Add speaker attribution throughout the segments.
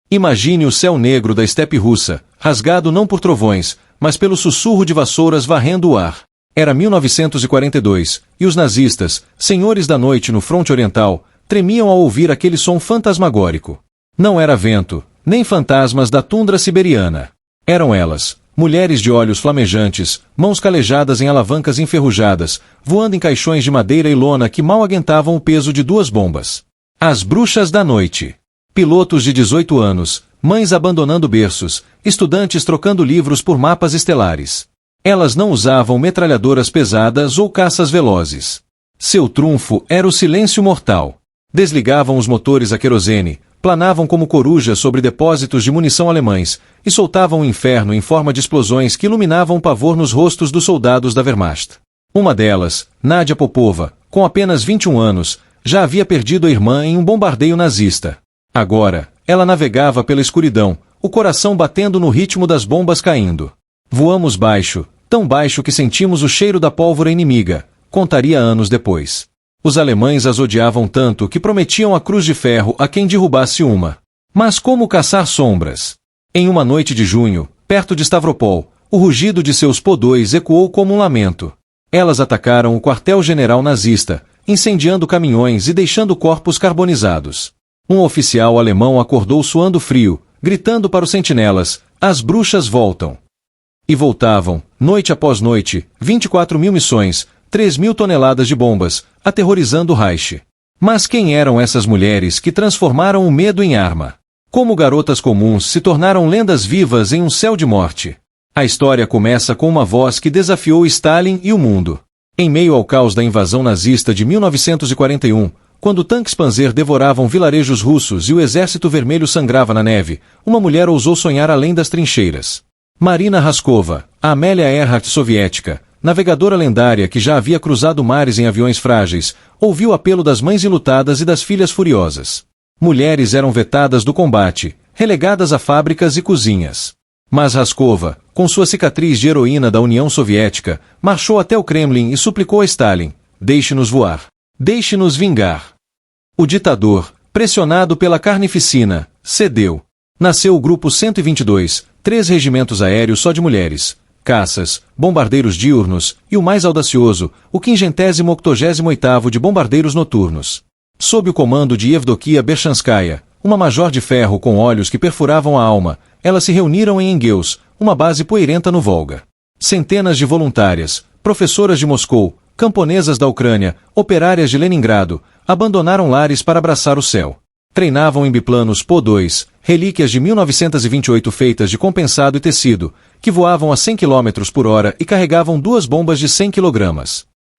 Speaker 1: Imagine o céu negro da estepe russa, rasgado não por trovões, mas pelo sussurro de vassouras varrendo o ar. Era 1942, e os nazistas, senhores da noite no fronte oriental, tremiam ao ouvir aquele som fantasmagórico. Não era vento, nem fantasmas da tundra siberiana. Eram elas, mulheres de olhos flamejantes, mãos calejadas em alavancas enferrujadas, voando em caixões de madeira e lona que mal aguentavam o peso de 2 bombas. As bruxas da noite. Pilotos de 18 anos, mães abandonando berços, estudantes trocando livros por mapas estelares. Elas não usavam metralhadoras pesadas ou caças velozes. Seu trunfo era o silêncio mortal. Desligavam os motores a querosene, planavam como corujas sobre depósitos de munição alemães e soltavam o inferno em forma de explosões que iluminavam o pavor nos rostos dos soldados da Wehrmacht. Uma delas, Nadia Popova, com apenas 21 anos, já havia perdido a irmã em um bombardeio nazista. Agora, ela navegava pela escuridão, o coração batendo no ritmo das bombas caindo. Voamos baixo, tão baixo que sentimos o cheiro da pólvora inimiga, contaria anos depois. Os alemães as odiavam tanto que prometiam a cruz de ferro a quem derrubasse uma. Mas como caçar sombras? Em uma noite de junho, perto de Stavropol, o rugido de seus podóis ecoou como um lamento. Elas atacaram o quartel-general nazista, incendiando caminhões e deixando corpos carbonizados. Um oficial alemão acordou suando frio, gritando para os sentinelas: "As bruxas voltam!" E voltavam, noite após noite, 24.000 missões, 3.000 toneladas de bombas, aterrorizando o Reich. Mas quem eram essas mulheres que transformaram o medo em arma? Como garotas comuns se tornaram lendas vivas em um céu de morte? A história começa com uma voz que desafiou Stalin e o mundo. Em meio ao caos da invasão nazista de 1941, quando tanques Panzer devoravam vilarejos russos e o Exército Vermelho sangrava na neve, uma mulher ousou sonhar além das trincheiras. Marina Raskova, a Amélia Earhart soviética, navegadora lendária que já havia cruzado mares em aviões frágeis, ouviu o apelo das mães enlutadas e das filhas furiosas. Mulheres eram vetadas do combate, relegadas a fábricas e cozinhas. Mas Raskova, com sua cicatriz de heroína da União Soviética, marchou até o Kremlin e suplicou a Stalin: "Deixe-nos voar. Deixe-nos vingar." O ditador, pressionado pela carnificina, cedeu. Nasceu o Grupo 122, 3 regimentos aéreos só de mulheres, caças, bombardeiros diurnos e o mais audacioso, o 588º de bombardeiros noturnos. Sob o comando de Evdokia Berchanskaya, uma major de ferro com olhos que perfuravam a alma, elas se reuniram em Engels, uma base poeirenta no Volga. Centenas de voluntárias, professoras de Moscou, camponesas da Ucrânia, operárias de Leningrado, abandonaram lares para abraçar o céu. Treinavam em biplanos Po-2, relíquias de 1928 feitas de compensado e tecido, que voavam a 100 km por hora e carregavam 2 bombas de 100 kg.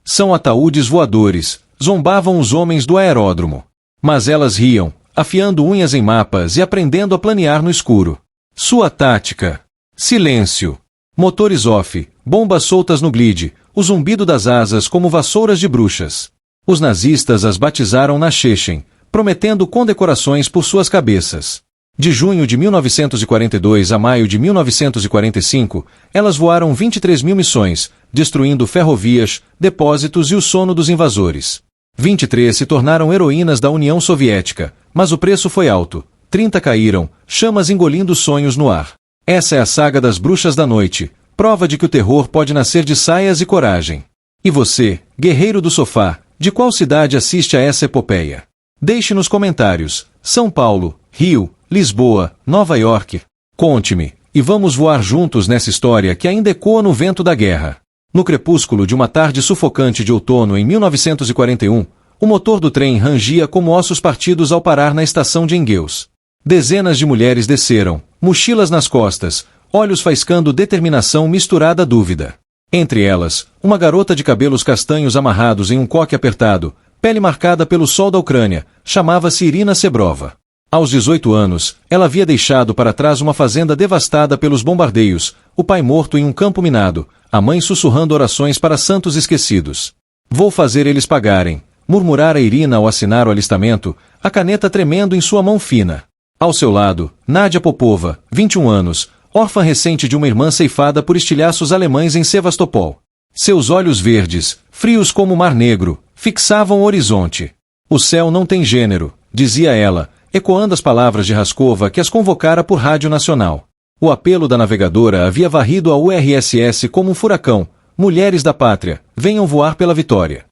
Speaker 1: São ataúdes voadores, zombavam os homens do aeródromo. Mas elas riam, afiando unhas em mapas e aprendendo a planear no escuro. Sua tática: silêncio. Motores off, bombas soltas no glide, o zumbido das asas como vassouras de bruxas. Os nazistas as batizaram na Chechen, prometendo condecorações por suas cabeças. De junho de 1942 a maio de 1945, elas voaram 23.000 missões, destruindo ferrovias, depósitos e o sono dos invasores. 23 se tornaram heroínas da União Soviética, mas o preço foi alto. 30 caíram, chamas engolindo sonhos no ar. Essa é a saga das bruxas da noite, prova de que o terror pode nascer de saias e coragem. E você, guerreiro do sofá, de qual cidade assiste a essa epopeia? Deixe nos comentários: São Paulo, Rio, Lisboa, Nova York. Conte-me, e vamos voar juntos nessa história que ainda ecoa no vento da guerra. No crepúsculo de uma tarde sufocante de outono em 1941, o motor do trem rangia como ossos partidos ao parar na estação de Engels. Dezenas de mulheres desceram, mochilas nas costas, olhos faiscando determinação misturada à dúvida. Entre elas, uma garota de cabelos castanhos amarrados em um coque apertado, pele marcada pelo sol da Ucrânia, chamava-se Irina Sebrova. Aos 18 anos, ela havia deixado para trás uma fazenda devastada pelos bombardeios, o pai morto em um campo minado, a mãe sussurrando orações para santos esquecidos. "Vou fazer eles pagarem", murmurara Irina ao assinar o alistamento, a caneta tremendo em sua mão fina. Ao seu lado, Nadia Popova, 21 anos, órfã recente de uma irmã ceifada por estilhaços alemães em Sevastopol. Seus olhos verdes, frios como o Mar Negro, fixavam o horizonte. "O céu não tem gênero", dizia ela, ecoando as palavras de Raskova que as convocara por rádio nacional. O apelo da navegadora havia varrido a URSS como um furacão. Mulheres da pátria, venham voar pela vitória.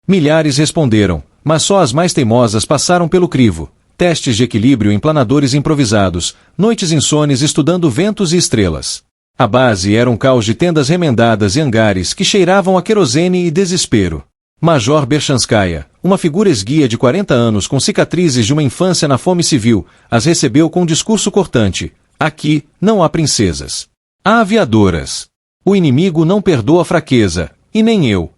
Speaker 1: Milhares responderam, mas só as mais teimosas passaram pelo crivo. Testes de equilíbrio em planadores improvisados, noites insones estudando ventos e estrelas. A base era um caos de tendas remendadas e hangares que cheiravam a querosene e desespero. Major Berchanskaya, uma figura esguia de 40 anos com cicatrizes de uma infância na fome civil, as recebeu com um discurso cortante. Aqui, não há princesas. Há aviadoras. O inimigo não perdoa fraqueza, e nem eu.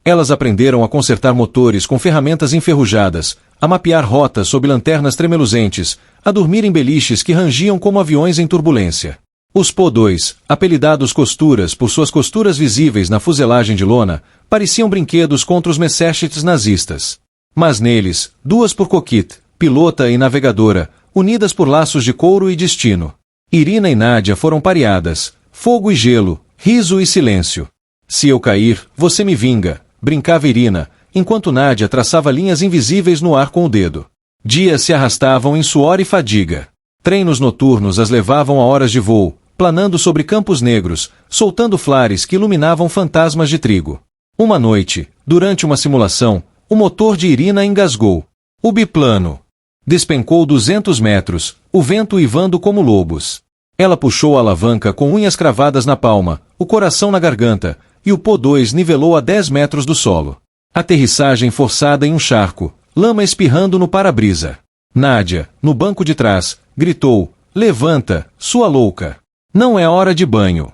Speaker 1: Elas aprenderam a consertar motores com ferramentas enferrujadas, a mapear rotas sob lanternas tremeluzentes, a dormir em beliches que rangiam como aviões em turbulência. Os Po-2, apelidados costuras por suas costuras visíveis na fuselagem de lona, pareciam brinquedos contra os Messerschmitts nazistas. Mas neles, duas por cockpit, pilota e navegadora, unidas por laços de couro e destino. Irina e Nádia foram pareadas, fogo e gelo, riso e silêncio. Se eu cair, você me vinga, brincava Irina, enquanto Nádia traçava linhas invisíveis no ar com o dedo. Dias se arrastavam em suor e fadiga. Treinos noturnos as levavam a horas de voo, planando sobre campos negros, soltando flares que iluminavam fantasmas de trigo. Uma noite, durante uma simulação, o motor de Irina engasgou. O biplano despencou 200 metros, o vento uivando como lobos. Ela puxou a alavanca com unhas cravadas na palma, o coração na garganta, e o Po-2 nivelou a 10 metros do solo. Aterrissagem forçada em um charco, lama espirrando no para-brisa. Nádia, no banco de trás, gritou, levanta, sua louca. Não é hora de banho.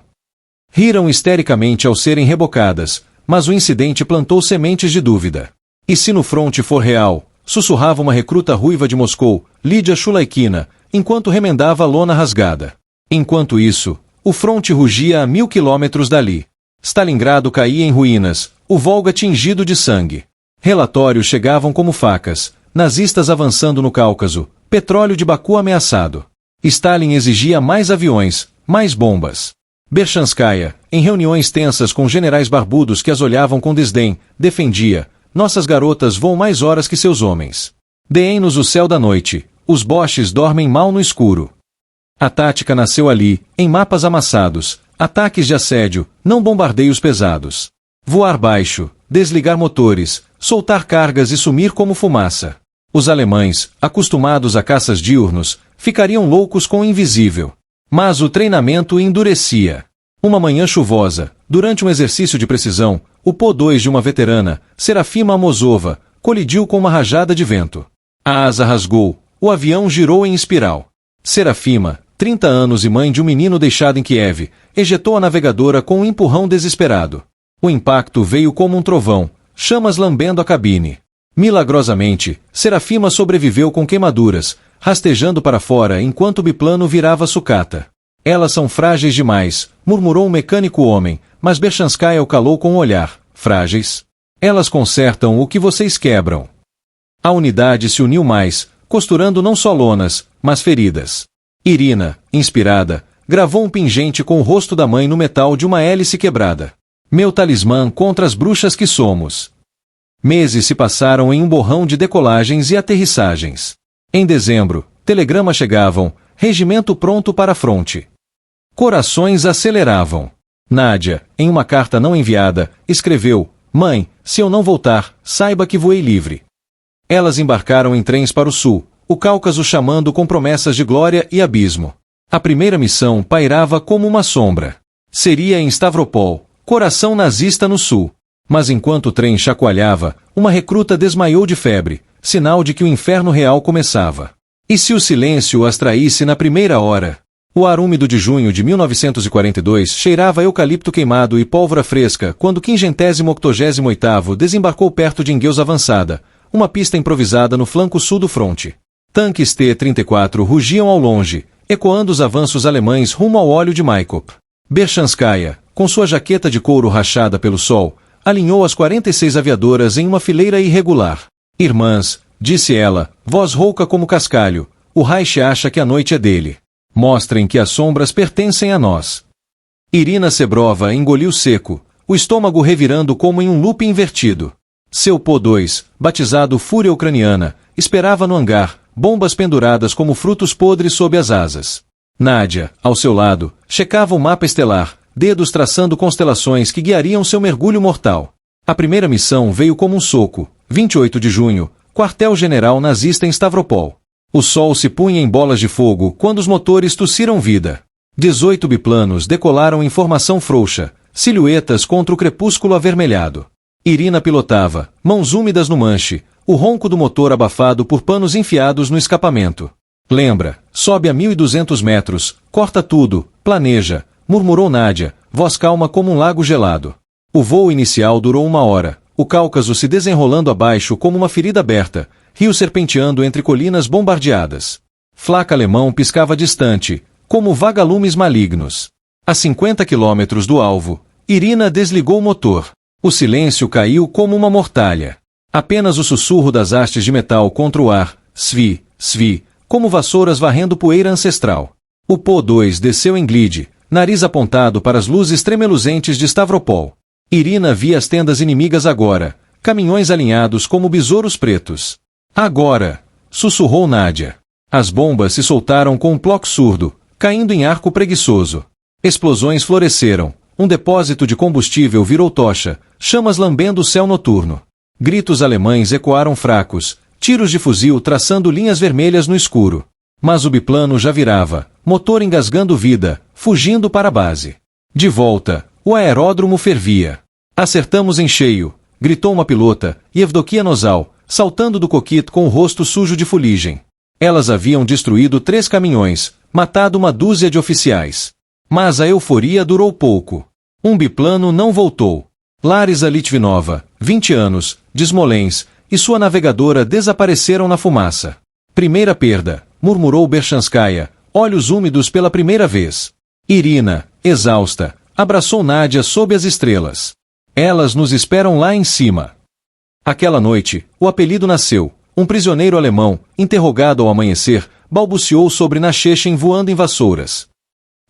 Speaker 1: Riram histericamente ao serem rebocadas, mas o incidente plantou sementes de dúvida. E se no fronte for real? Sussurrava uma recruta ruiva de Moscou, Lídia Shulaikina, enquanto remendava a lona rasgada. Enquanto isso, o fronte rugia a 1000 quilômetros dali. Stalingrado caía em ruínas, o Volga tingido de sangue. Relatórios chegavam como facas, nazistas avançando no Cáucaso, petróleo de Baku ameaçado. Stalin exigia mais aviões, mais bombas. Berchanskaya, em reuniões tensas com generais barbudos que as olhavam com desdém, defendia, nossas garotas voam mais horas que seus homens. Deem-nos o céu da noite, os boches dormem mal no escuro. A tática nasceu ali, em mapas amassados, ataques de assédio, não bombardeios pesados. Voar baixo, desligar motores, soltar cargas e sumir como fumaça. Os alemães, acostumados a caças diurnos, ficariam loucos com o invisível. Mas o treinamento endurecia. Uma manhã chuvosa, durante um exercício de precisão, o Po-2 de uma veterana, Serafima Amosova, colidiu com uma rajada de vento. A asa rasgou, o avião girou em espiral. Serafima, 30 anos e mãe de um menino deixado em Kiev, ejetou a navegadora com um empurrão desesperado. O impacto veio como um trovão, chamas lambendo a cabine. Milagrosamente, Serafima sobreviveu com queimaduras, rastejando para fora enquanto o biplano virava sucata. Elas são frágeis demais, murmurou um mecânico homem, mas Berchanskaya o calou com o olhar. Frágeis? Elas consertam o que vocês quebram. A unidade se uniu mais, costurando não só lonas, mas feridas. Irina, inspirada, gravou um pingente com o rosto da mãe no metal de uma hélice quebrada. Meu talismã contra as bruxas que somos. Meses se passaram em um borrão de decolagens e aterrissagens. Em dezembro, telegramas chegavam, regimento pronto para a fronte. Corações aceleravam. Nádia, em uma carta não enviada, escreveu, mãe, se eu não voltar, saiba que voei livre. Elas embarcaram em trens para o sul, o Cáucaso chamando com promessas de glória e abismo. A primeira missão pairava como uma sombra. Seria em Stavropol, coração nazista no sul. Mas enquanto o trem chacoalhava, uma recruta desmaiou de febre, sinal de que o inferno real começava. E se o silêncio as traísse na primeira hora? O ar úmido de junho de 1942 cheirava a eucalipto queimado e pólvora fresca quando o 588º desembarcou perto de Ingueus Avançada, uma pista improvisada no flanco sul do fronte. Tanques T-34 rugiam ao longe, ecoando os avanços alemães rumo ao óleo de Maikop. Berchanskaya, com sua jaqueta de couro rachada pelo sol, alinhou as 46 aviadoras em uma fileira irregular. Irmãs, disse ela, voz rouca como cascalho, o Reich acha que a noite é dele. Mostrem que as sombras pertencem a nós. Irina Sebrova engoliu seco, o estômago revirando como em um loop invertido. Seu Po-2, batizado Fúria Ucraniana, esperava no hangar, bombas penduradas como frutos podres sob as asas. Nádia, ao seu lado, checava o mapa estelar, dedos traçando constelações que guiariam seu mergulho mortal. A primeira missão veio como um soco. 28 de junho, quartel-general nazista em Stavropol. O sol se punha em bolas de fogo quando os motores tossiram vida. 18 biplanos decolaram em formação frouxa, silhuetas contra o crepúsculo avermelhado. Irina pilotava, mãos úmidas no manche, o ronco do motor abafado por panos enfiados no escapamento. Lembra, sobe a 1.200 metros, corta tudo, planeja, murmurou Nádia, voz calma como um lago gelado. O voo inicial durou 1 hora, o Cáucaso se desenrolando abaixo como uma ferida aberta, rio serpenteando entre colinas bombardeadas. Flak alemão piscava distante, como vagalumes malignos. A 50 quilômetros do alvo, Irina desligou o motor. O silêncio caiu como uma mortalha. Apenas o sussurro das hastes de metal contra o ar, svi, svi, como vassouras varrendo poeira ancestral. O Po-2 desceu em glide, nariz apontado para as luzes tremeluzentes de Stavropol. Irina via as tendas inimigas agora, caminhões alinhados como besouros pretos. Agora! Sussurrou Nádia. As bombas se soltaram com um ploc surdo, caindo em arco preguiçoso. Explosões floresceram. Um depósito de combustível virou tocha, chamas lambendo o céu noturno. Gritos alemães ecoaram fracos, tiros de fuzil traçando linhas vermelhas no escuro. Mas o biplano já virava, motor engasgando vida, fugindo para a base. De volta, o aeródromo fervia. Acertamos em cheio, gritou uma pilota, Yevdokia Nozal, saltando do cockpit com o rosto sujo de fuligem. Elas haviam destruído 3 caminhões, matado 1 dúzia de oficiais. Mas a euforia durou pouco. Um biplano não voltou. Larisa Litvinova, 20 anos, de Smolensk, e sua navegadora desapareceram na fumaça. Primeira perda, murmurou Berchanskaya, olhos úmidos pela primeira vez. Irina, exausta, abraçou Nádia sob as estrelas. Elas nos esperam lá em cima. Aquela noite, o apelido nasceu. Um prisioneiro alemão, interrogado ao amanhecer, balbuciou sobre Nachechen voando em vassouras.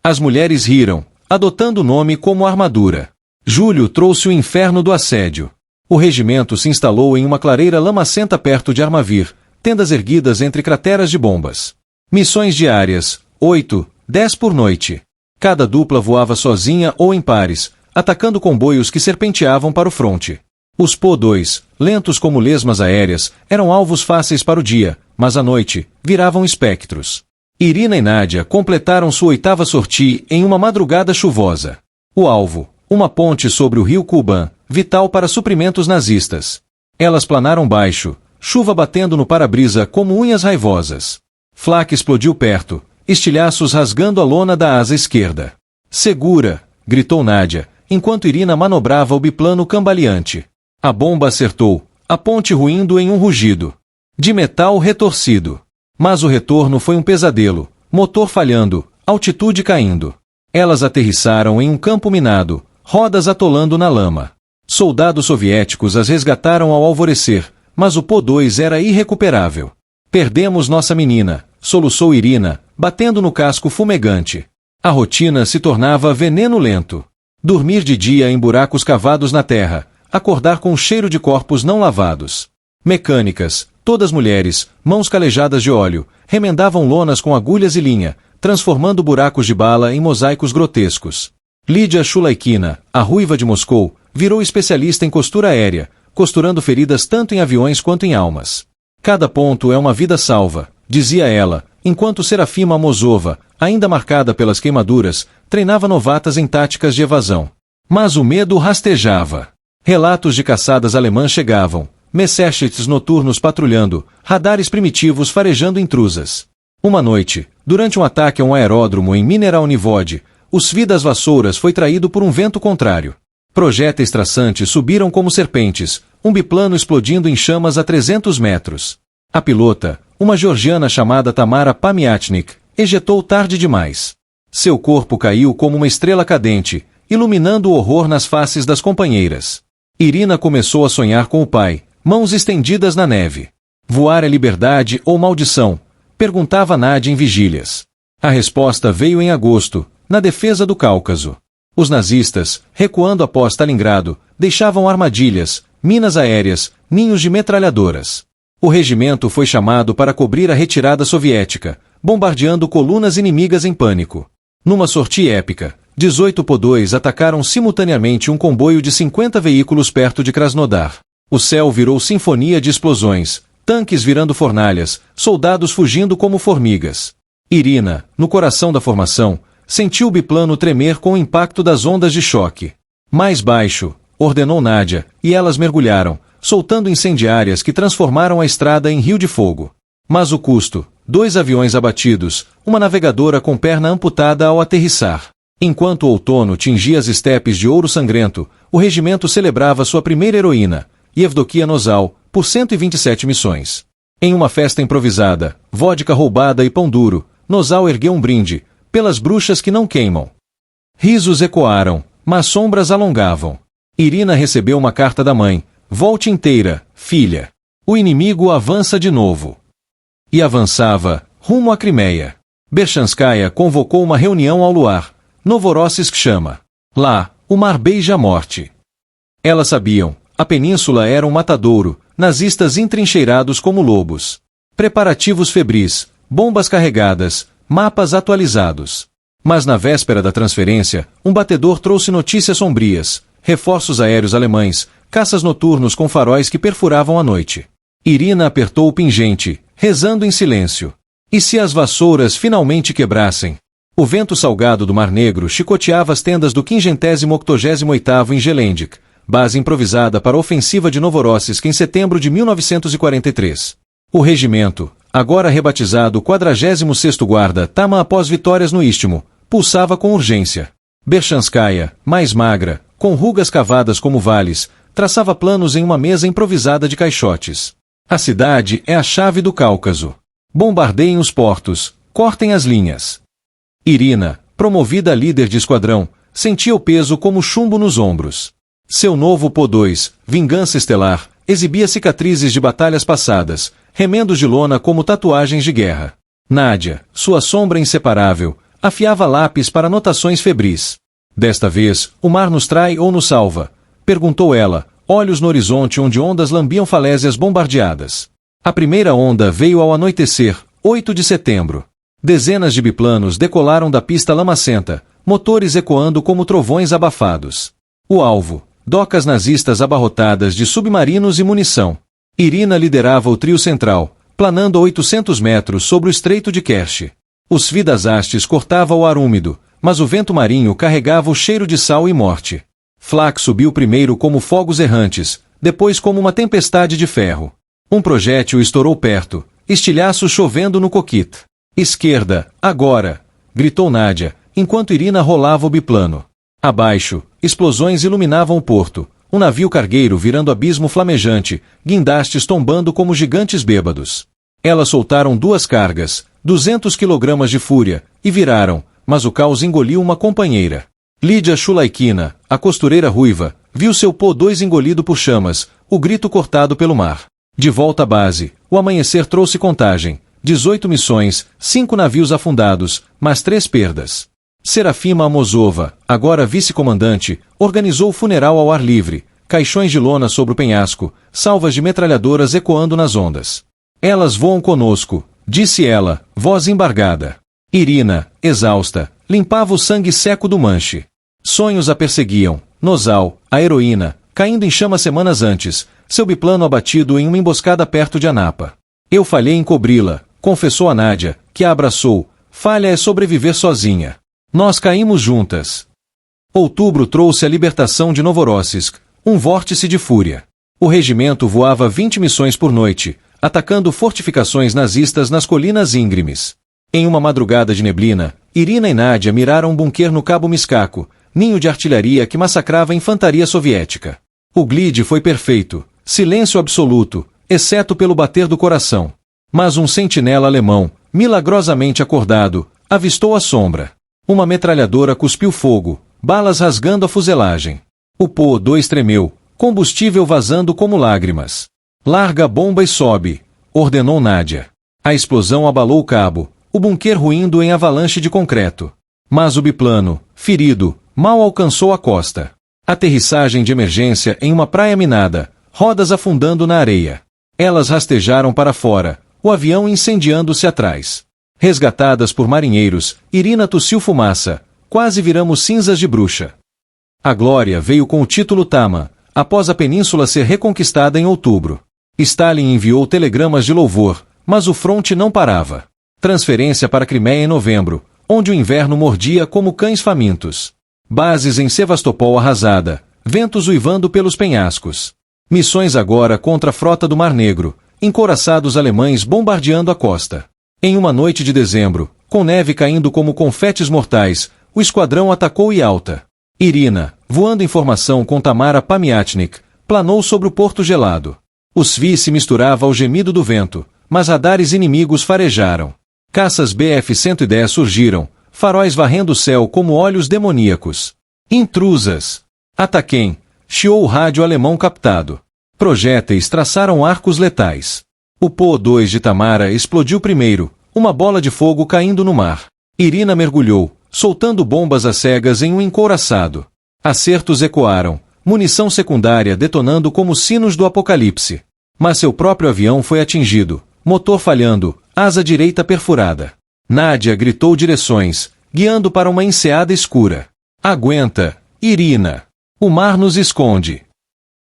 Speaker 1: As mulheres riram, adotando o nome como armadura. Julho trouxe o inferno do assédio. O regimento se instalou em uma clareira lamacenta perto de Armavir, tendas erguidas entre crateras de bombas. Missões diárias, 8, 10 por noite. Cada dupla voava sozinha ou em pares, atacando comboios que serpenteavam para o fronte. Os Po-2, lentos como lesmas aéreas, eram alvos fáceis para o dia, mas à noite, viravam espectros. Irina e Nádia completaram sua 8ª sortie em uma madrugada chuvosa. O alvo, uma ponte sobre o rio Kuban, vital para suprimentos nazistas. Elas planaram baixo, chuva batendo no para-brisa como unhas raivosas. Flak explodiu perto, estilhaços rasgando a lona da asa esquerda. Segura! Gritou Nádia, enquanto Irina manobrava o biplano cambaleante. A bomba acertou, a ponte ruindo em um rugido. De metal retorcido. Mas o retorno foi um pesadelo, motor falhando, altitude caindo. Elas aterrissaram em um campo minado, rodas atolando na lama. Soldados soviéticos as resgataram ao alvorecer, mas o Po-2 era irrecuperável. Perdemos nossa menina, soluçou Irina, batendo no casco fumegante. A rotina se tornava veneno lento. Dormir de dia em buracos cavados na terra, acordar com o cheiro de corpos não lavados. Mecânicas, todas mulheres, mãos calejadas de óleo, remendavam lonas com agulhas e linha, transformando buracos de bala em mosaicos grotescos. Lídia Shulaikina, a ruiva de Moscou, virou especialista em costura aérea, costurando feridas tanto em aviões quanto em almas. Cada ponto é uma vida salva, dizia ela, enquanto Serafima Amosova, ainda marcada pelas queimaduras, treinava novatas em táticas de evasão. Mas o medo rastejava. Relatos de caçadas alemãs chegavam, Messerschmitts noturnos patrulhando, radares primitivos farejando intrusas. Uma noite, durante um ataque a um aeródromo em Mineralnivod, o Svi das vassouras foi traído por um vento contrário. Projéteis traçantes subiram como serpentes, um biplano explodindo em chamas a 300 metros. A pilota, uma georgiana chamada Tamara Pamiatnik, ejetou tarde demais. Seu corpo caiu como uma estrela cadente, iluminando o horror nas faces das companheiras. Irina começou a sonhar com o pai, mãos estendidas na neve. Voar é liberdade ou maldição? Perguntava Nádia em vigílias. A resposta veio em agosto, na defesa do Cáucaso. Os nazistas, recuando após Stalingrado, deixavam armadilhas, minas aéreas, ninhos de metralhadoras. O regimento foi chamado para cobrir a retirada soviética, bombardeando colunas inimigas em pânico. Numa sortie épica, 18 Po-2 atacaram simultaneamente um comboio de 50 veículos perto de Krasnodar. O céu virou sinfonia de explosões, tanques virando fornalhas, soldados fugindo como formigas. Irina, no coração da formação, sentiu o biplano tremer com o impacto das ondas de choque. Mais baixo, ordenou Nádia, e elas mergulharam, soltando incendiárias que transformaram a estrada em rio de fogo. Mas o custo, 2 aviões abatidos, uma navegadora com perna amputada ao aterrissar. Enquanto o outono tingia as estepes de ouro sangrento, o regimento celebrava sua primeira heroína, Yevdokia Nozal, por 127 missões. Em uma festa improvisada, vodka roubada e pão duro, Nozal ergueu um brinde, pelas bruxas que não queimam. Risos ecoaram, mas sombras alongavam. Irina recebeu uma carta da mãe: volte inteira, filha. O inimigo avança de novo. E avançava, rumo à Crimeia. Berchanskaya convocou uma reunião ao luar. Novorossiysk chama. Lá, o mar beija a morte. Elas sabiam, a península era um matadouro, nazistas entrincheirados como lobos. Preparativos febris, bombas carregadas, mapas atualizados. Mas na véspera da transferência, um batedor trouxe notícias sombrias, reforços aéreos alemães, caças noturnos com faróis que perfuravam a noite. Irina apertou o pingente, rezando em silêncio. E se as vassouras finalmente quebrassem? O vento salgado do Mar Negro chicoteava as tendas do 588º em Gelendik, base improvisada para a ofensiva de Novorossiysk em setembro de 1943. O regimento, agora rebatizado 46º Guarda Tama após vitórias no Istmo, pulsava com urgência. Berchanskaya, mais magra, com rugas cavadas como vales, traçava planos em uma mesa improvisada de caixotes. A cidade é a chave do Cáucaso. Bombardeiem os portos, cortem as linhas. Irina, promovida a líder de esquadrão, sentia o peso como chumbo nos ombros. Seu novo Po-2, Vingança Estelar, exibia cicatrizes de batalhas passadas, remendos de lona como tatuagens de guerra. Nádia, sua sombra inseparável, afiava lápis para anotações febris. Desta vez, o mar nos trai ou nos salva? Perguntou ela, olhos no horizonte onde ondas lambiam falésias bombardeadas. A primeira onda veio ao anoitecer, 8 de setembro. Dezenas de biplanos decolaram da pista lamacenta, motores ecoando como trovões abafados. O alvo, docas nazistas abarrotadas de submarinos e munição. Irina liderava o trio central, planando a 800 metros sobre o estreito de Kerch. Os vidazastes cortavam o ar úmido, mas o vento marinho carregava o cheiro de sal e morte. Flak subiu primeiro como fogos errantes, depois como uma tempestade de ferro. Um projétil estourou perto, estilhaços chovendo no coquit. Esquerda, agora! Gritou Nádia, enquanto Irina rolava o biplano. Abaixo, explosões iluminavam o porto, um navio cargueiro virando abismo flamejante, guindastes tombando como gigantes bêbados. Elas soltaram 2 cargas, 200 quilogramas de fúria, e viraram, mas o caos engoliu uma companheira. Lídia Shulaikina, a costureira ruiva, viu seu Po-2 engolido por chamas, o grito cortado pelo mar. De volta à base, o amanhecer trouxe contagem. 18 missões, 5 navios afundados, mas 3 perdas. Serafima Amosova, agora vice-comandante, organizou o funeral ao ar livre, caixões de lona sobre o penhasco, salvas de metralhadoras ecoando nas ondas. Elas voam conosco, disse ela, voz embargada. Irina, exausta, limpava o sangue seco do manche. Sonhos a perseguiam, Nozal, a heroína, caindo em chamas semanas antes, seu biplano abatido em uma emboscada perto de Anapa. Eu falhei em cobri-la, confessou a Nádia, que a abraçou. Falha é sobreviver sozinha. Nós caímos juntas. Outubro trouxe a libertação de Novorossiysk, um vórtice de fúria. O regimento voava 20 missões por noite, atacando fortificações nazistas nas colinas íngremes. Em uma madrugada de neblina, Irina e Nádia miraram um bunker no Cabo Miscaco, ninho de artilharia que massacrava a infantaria soviética. O glide foi perfeito, silêncio absoluto, exceto pelo bater do coração. Mas um sentinela alemão, milagrosamente acordado, avistou a sombra. Uma metralhadora cuspiu fogo, balas rasgando a fuselagem. O Po-2 tremeu, combustível vazando como lágrimas. Larga a bomba e sobe, ordenou Nádia. A explosão abalou o cabo, o bunker ruindo em avalanche de concreto. Mas o biplano, ferido, mal alcançou a costa. Aterrissagem de emergência em uma praia minada, rodas afundando na areia. Elas rastejaram para fora, o avião incendiando-se atrás. Resgatadas por marinheiros, Irina tossiu fumaça. Quase viramos cinzas de bruxa. A glória veio com o título Tama, após a península ser reconquistada em outubro. Stalin enviou telegramas de louvor, mas o fronte não parava. Transferência para Crimeia em novembro, onde o inverno mordia como cães famintos. Bases em Sevastopol arrasada, ventos uivando pelos penhascos. Missões agora contra a frota do Mar Negro, encouraçados alemães bombardeando a costa. Em uma noite de dezembro, com neve caindo como confetes mortais, o esquadrão atacou Yalta. Irina, voando em formação com Tamara Pamiatnik, planou sobre o porto gelado. O Svi se misturava ao gemido do vento, mas radares inimigos farejaram. Caças Bf-110 surgiram, faróis varrendo o céu como olhos demoníacos. Intrusas! Ataquem! Chiou o rádio alemão captado. Projéteis traçaram arcos letais. O Po-2 de Tamara explodiu primeiro, uma bola de fogo caindo no mar. Irina mergulhou, soltando bombas às cegas em um encouraçado. Acertos ecoaram, munição secundária detonando como sinos do apocalipse. Mas seu próprio avião foi atingido, motor falhando, asa direita perfurada. Nádia gritou direções, guiando para uma enseada escura. Aguenta, Irina! O mar nos esconde.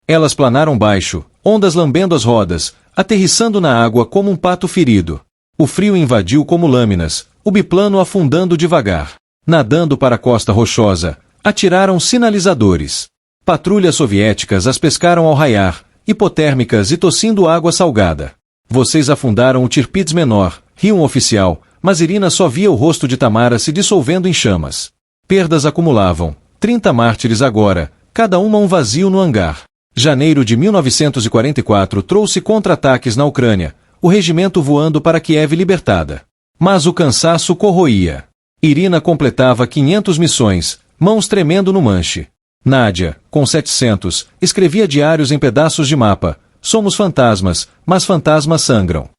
Speaker 1: Elas planaram baixo, ondas lambendo as rodas, aterrissando na água como um pato ferido. O frio invadiu como lâminas, o biplano afundando devagar. Nadando para a costa rochosa, atiraram sinalizadores. Patrulhas soviéticas as pescaram ao raiar, hipotérmicas e tossindo água salgada. Vocês afundaram o Tirpitz menor, riu um oficial, mas Irina só via o rosto de Tamara se dissolvendo em chamas. Perdas acumulavam, 30 mártires agora, cada uma um vazio no hangar. Janeiro de 1944 trouxe contra-ataques na Ucrânia, o regimento voando para Kiev libertada. Mas o cansaço corroía. Irina completava 500 missões, mãos tremendo no manche. Nádia, com 700, escrevia diários em pedaços de mapa. Somos fantasmas, mas fantasmas sangram.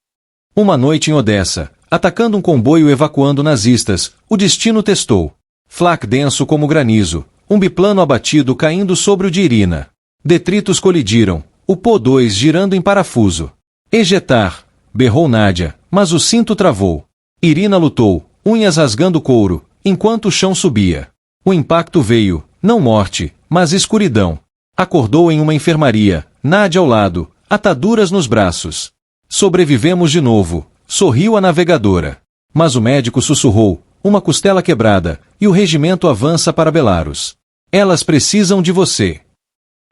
Speaker 1: Uma noite em Odessa, atacando um comboio evacuando nazistas, o destino testou. Flak denso como granizo, um biplano abatido caindo sobre o de Irina. Detritos colidiram, o Po-2 girando em parafuso. Ejetar, berrou Nádia, mas o cinto travou. Irina lutou, unhas rasgando couro, enquanto o chão subia. O impacto veio, não morte, mas escuridão. Acordou em uma enfermaria, Nádia ao lado, ataduras nos braços. Sobrevivemos de novo, sorriu a navegadora. Mas o médico sussurrou, uma costela quebrada, e o regimento avança para Belarus. Elas precisam de você.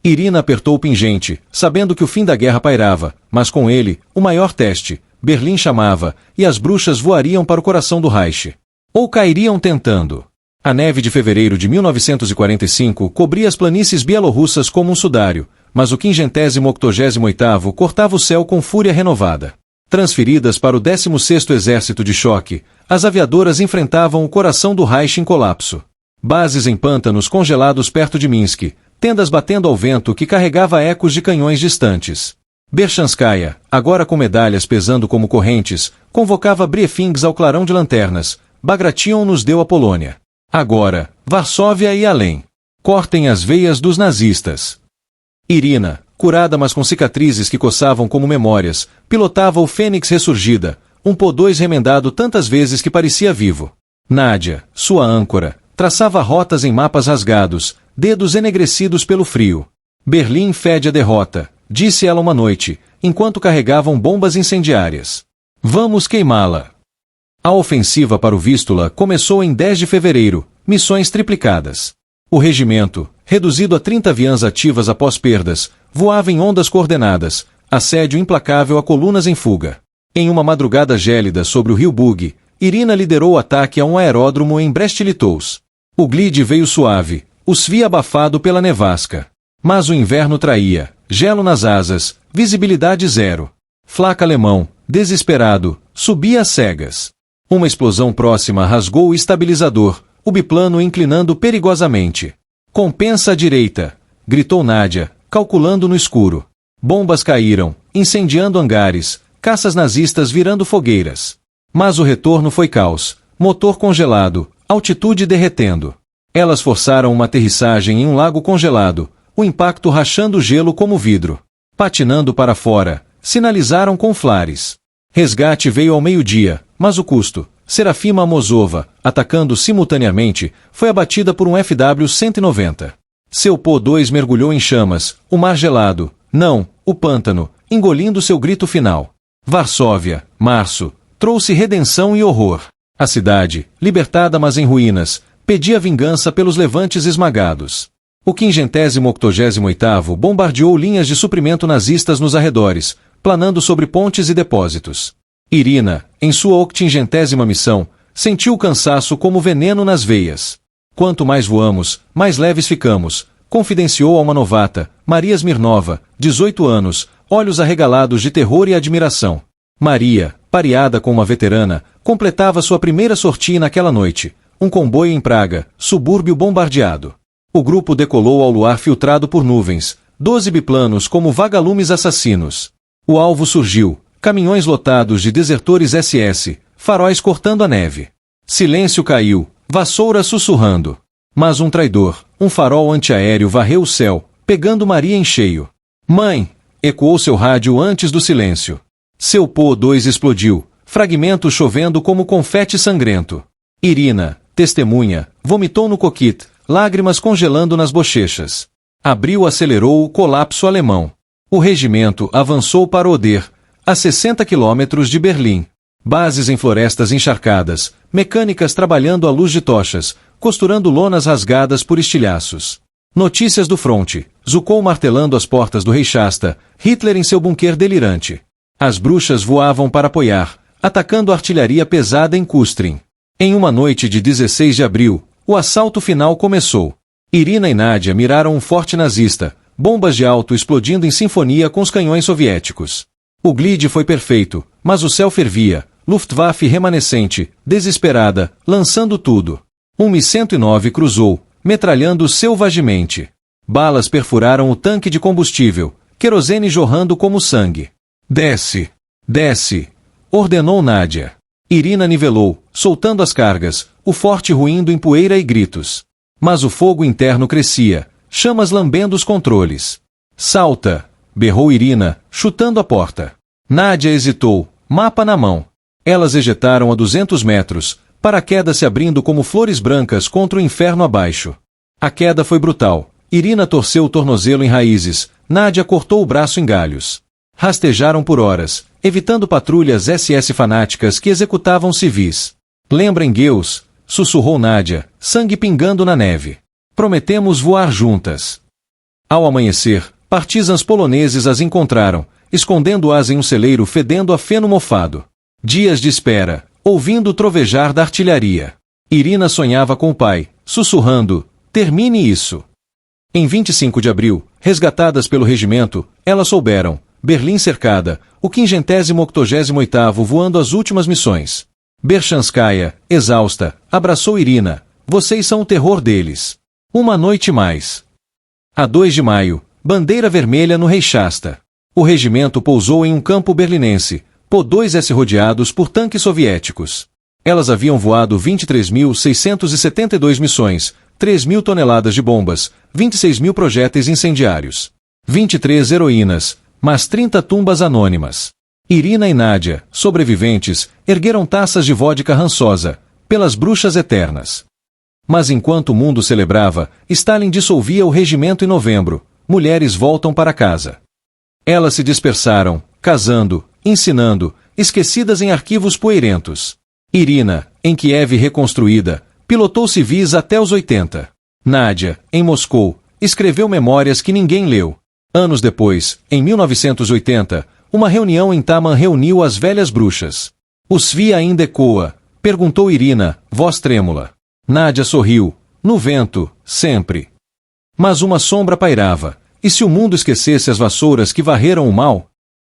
Speaker 1: Irina apertou o pingente, sabendo que o fim da guerra pairava, mas com ele, o maior teste. Berlim chamava, e as bruxas voariam para o coração do Reich. Ou cairiam tentando. A neve de fevereiro de 1945 cobria as planícies bielorrussas como um sudário, mas o 588º cortava o céu com fúria renovada. Transferidas para o 16º Exército de Choque, as aviadoras enfrentavam o coração do Reich em colapso. Bases em pântanos congelados perto de Minsk, tendas batendo ao vento que carregava ecos de canhões distantes. Berchanskaya, agora com medalhas pesando como correntes, convocava briefings ao clarão de lanternas. Bagration nos deu a Polônia. Agora, Varsóvia e além. Cortem as veias dos nazistas. Irina, curada mas com cicatrizes que coçavam como memórias, pilotava o Fênix ressurgida, um Po-2 remendado tantas vezes que parecia vivo. Nádia, sua âncora, traçava rotas em mapas rasgados, dedos enegrecidos pelo frio. Berlim fede a derrota, disse ela uma noite, enquanto carregavam bombas incendiárias. Vamos queimá-la. A ofensiva para o Vístula começou em 10 de fevereiro, missões triplicadas. O regimento, reduzido a 30 aviãs ativas após perdas, voava em ondas coordenadas, assédio implacável a colunas em fuga. Em uma madrugada gélida sobre o rio Bug, Irina liderou o ataque a um aeródromo em Brest-Litovsk. O glide veio suave, o Svi abafado pela nevasca. Mas o inverno traía, gelo nas asas, visibilidade zero. Flak alemão, desesperado, subia às cegas. Uma explosão próxima rasgou o estabilizador, o biplano inclinando perigosamente. Compensa à direita, gritou Nádia, calculando no escuro. Bombas caíram, incendiando hangares, caças nazistas virando fogueiras. Mas o retorno foi caos, motor congelado, altitude derretendo. Elas forçaram uma aterrissagem em um lago congelado, o impacto rachando o gelo como vidro. Patinando para fora, sinalizaram com flares. Resgate veio ao meio-dia, mas o custo. Serafima Amosova, atacando simultaneamente, foi abatida por um FW-190. Seu Po-2 mergulhou em chamas, o mar gelado, não, o pântano, engolindo seu grito final. Varsóvia, março, trouxe redenção e horror. A cidade, libertada mas em ruínas, pedia vingança pelos levantes esmagados. O 588º bombardeou linhas de suprimento nazistas nos arredores, planando sobre pontes e depósitos. Irina, em sua 80ª missão, sentiu o cansaço como veneno nas veias. Quanto mais voamos, mais leves ficamos, confidenciou a uma novata, Maria Smirnova, 18 anos, olhos arregalados de terror e admiração. Maria, pareada com uma veterana, completava sua primeira sortie naquela noite, um comboio em Praga, subúrbio bombardeado. O grupo decolou ao luar filtrado por nuvens, 12 biplanos como vagalumes assassinos. O alvo surgiu, caminhões lotados de desertores SS, faróis cortando a neve. Silêncio caiu, vassoura sussurrando. Mas um traidor, um farol antiaéreo varreu o céu, pegando Maria em cheio. Mãe! Ecoou seu rádio antes do silêncio. Seu Po-2 explodiu, fragmentos chovendo como confete sangrento. Irina, testemunha, vomitou no cockpit, lágrimas congelando nas bochechas. Abril acelerou o colapso alemão. O regimento avançou para Oder, a 60 quilômetros de Berlim. Bases em florestas encharcadas, mecânicas trabalhando à luz de tochas, costurando lonas rasgadas por estilhaços. Notícias do fronte, Zukov martelando as portas do Reichstag, Hitler em seu bunker delirante. As bruxas voavam para apoiar, atacando artilharia pesada em Kustrin. Em uma noite de 16 de abril, o assalto final começou. Irina e Nadia miraram um forte nazista, bombas de alto explodindo em sinfonia com os canhões soviéticos. O glide foi perfeito, mas o céu fervia, Luftwaffe remanescente, desesperada, lançando tudo. Um Mi-109 cruzou, metralhando selvagemente. Balas perfuraram o tanque de combustível, querosene jorrando como sangue. Desce! Desce! Ordenou Nadia. Irina nivelou, soltando as cargas, o forte ruindo em poeira e gritos. Mas o fogo interno crescia, chamas lambendo os controles. Salta! Berrou Irina, chutando a porta. Nadia hesitou, mapa na mão. Elas ejetaram a 200 metros, paraquedas se abrindo como flores brancas contra o inferno abaixo. A queda foi brutal. Irina torceu o tornozelo em raízes, Nadia cortou o braço em galhos. Rastejaram por horas, evitando patrulhas SS fanáticas que executavam civis. Lembra Engels? Sussurrou Nadia, sangue pingando na neve. Prometemos voar juntas. Ao amanhecer, partisans poloneses as encontraram, escondendo-as em um celeiro fedendo a feno mofado. Dias de espera, ouvindo o trovejar da artilharia. Irina sonhava com o pai, sussurrando, termine isso. Em 25 de abril, resgatadas pelo regimento, elas souberam, Berlim cercada, o 588º voando as últimas missões. Berchanskaya, exausta, abraçou Irina, vocês são o terror deles. Uma noite mais. A 2 de maio, bandeira vermelha no Reichstag. O regimento pousou em um campo berlinense, Po-2S rodeados por tanques soviéticos. Elas haviam voado 23.672 missões, 3.000 toneladas de bombas, 26.000 projéteis incendiários. 23 heroínas, mas 30 tumbas anônimas. Irina e Nadia, sobreviventes, ergueram taças de vodka rançosa, pelas bruxas eternas. Mas enquanto o mundo celebrava, Stalin dissolvia o regimento em novembro, mulheres voltam para casa. Elas se dispersaram, casando, ensinando, esquecidas em arquivos poeirentos. Irina, em Kiev reconstruída, pilotou civis até os 80. Nadia, em Moscou, escreveu memórias que ninguém leu. Anos depois, em 1980, uma reunião em Taman reuniu as velhas bruxas. O Svi ainda ecoa, perguntou Irina, voz trêmula. Nadia sorriu, no vento, sempre. Mas uma sombra pairava, e se o mundo esquecesse as vassouras que varreram o mal?